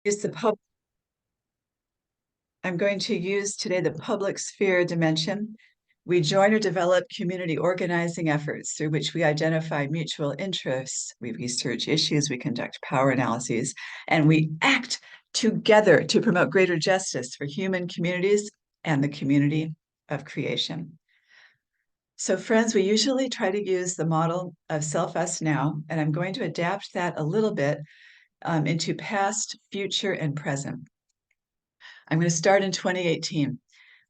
Is the pub I'm going to use today the public sphere dimension. We join or develop community organizing efforts through which we identify mutual interests, we research issues, we conduct power analyses, and we act together to promote greater justice for human communities and the community of creation. So, friends, we usually try to use the model of self us now, and I'm going to adapt that a little bit into past, future, and present. I'm going to start in 2018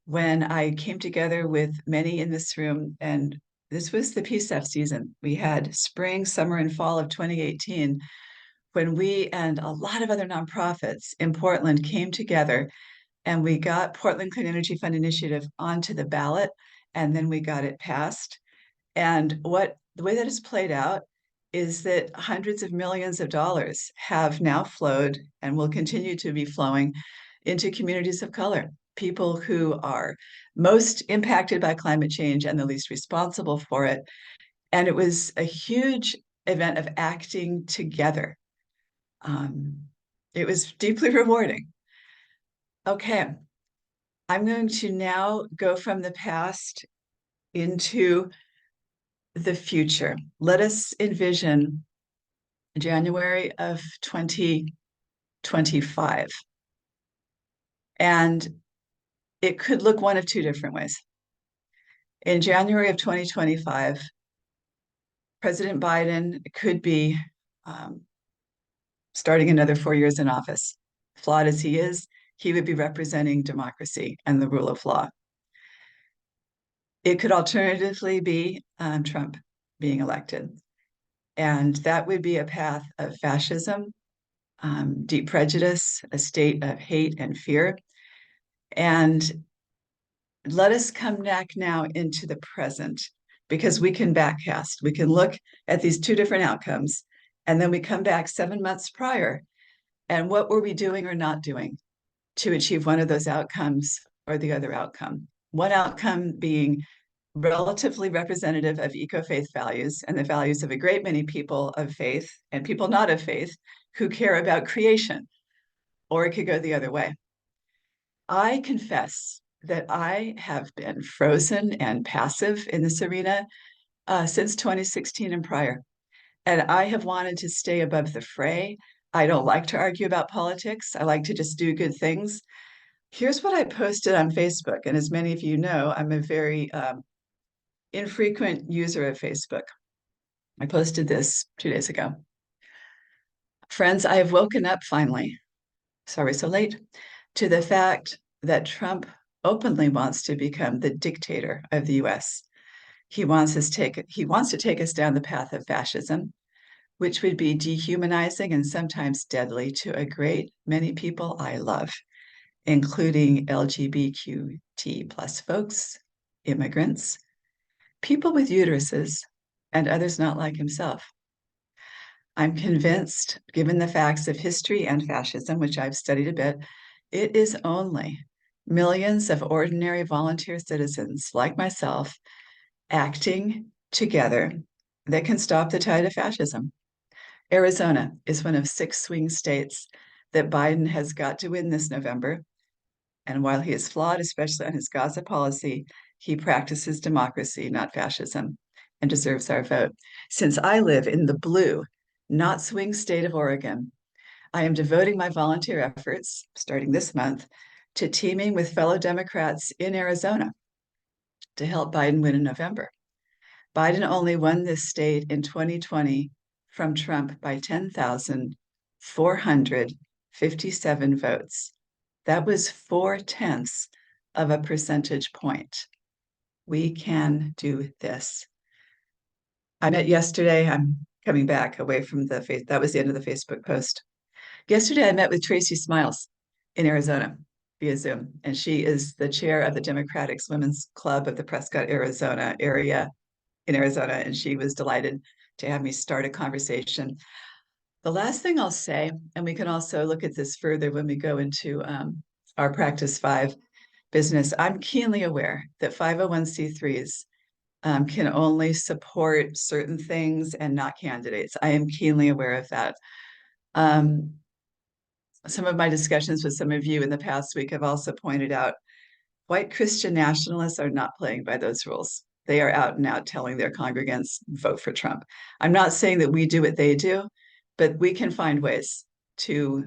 when I came together with many in this room, and this was the PSEF season. We had spring, summer, and fall of 2018 when we and a lot of other nonprofits in Portland came together and we got Portland Clean Energy Fund Initiative onto the ballot, and then we got it passed. And what the way that has played out is that hundreds of millions of dollars have now flowed and will continue to be flowing into communities of color, people who are most impacted by climate change and the least responsible for it. And it was a huge event of acting together. Um, it was deeply rewarding. Okay, I'm going to now go from the past into the future. Let us envision January of 2025. And it could look one of two different ways. In January of 2025, President Biden could be um, starting another 4 years in office. Flawed as he is, he would be representing democracy and the rule of law. It could alternatively be Trump being elected. And that would be a path of fascism, deep prejudice, a state of hate and fear. And let us come back now into the present because we can backcast. We can look at these two different outcomes, and then we come back 7 months prior. And what were we doing or not doing to achieve one of those outcomes or the other outcome? One outcome being relatively representative of eco-faith values and the values of a great many people of faith and people not of faith who care about creation, or it could go the other way. I confess that I have been frozen and passive in this arena since 2016 and prior. And I have wanted to stay above the fray. I don't like to argue about politics. I like to just do good things. Here's what I posted on Facebook. And as many of you know, I'm a very infrequent user of Facebook. I posted this 2 days ago. Friends, I have woken up finally, sorry so late, to the fact that Trump openly wants to become the dictator of the US. He wants to take us down the path of fascism, which would be dehumanizing and sometimes deadly to a great many people I love, including LGBTQ+ folks, immigrants, people with uteruses, and others not like himself. I'm convinced, given the facts of history and fascism, which I've studied a bit, it is only millions of ordinary volunteer citizens like myself acting together that can stop the tide of fascism. Arizona is one of 6 swing states that Biden has got to win this November. And while he is flawed, especially on his Gaza policy, he practices democracy, not fascism, and deserves our vote. Since I live in the blue, not swing state of Oregon, I am devoting my volunteer efforts, starting this month, to teaming with fellow Democrats in Arizona to help Biden win in November. Biden only won this state in 2020 from Trump by 10,457 votes. That was 0.4 of a percentage point. We can do this. I met yesterday, I'm coming back away from that was the end of the Facebook post. Yesterday, I met with Tracy Smiles in Arizona via Zoom, and she is the chair of the Democratic Women's Club of the Prescott, Arizona area in Arizona, and she was delighted to have me start a conversation. The last thing I'll say, and we can also look at this further when we go into our Practice 5 business, I'm keenly aware that 501c3s can only support certain things and not candidates. I am keenly aware of that. some of my discussions with some of you in the past week have also pointed out white Christian nationalists are not playing by those rules. They are out and out telling their congregants, vote for Trump. I'm not saying that we do what they do, but we can find ways to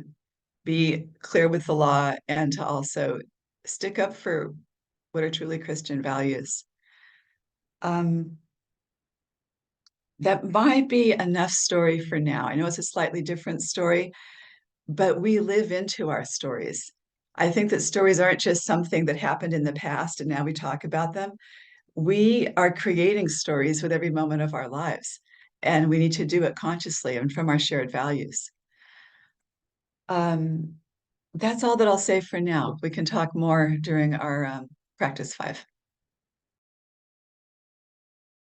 be clear with the law and to also stick up for what are truly Christian values. Um, that might be enough story for now. I know it's a slightly different story, but we live into our stories. I think that stories aren't just something that happened in the past and now we talk about them. We are creating stories with every moment of our lives, and we need to do it consciously and from our shared values. Um, that's all that I'll say for now. We can talk more during our practice 5.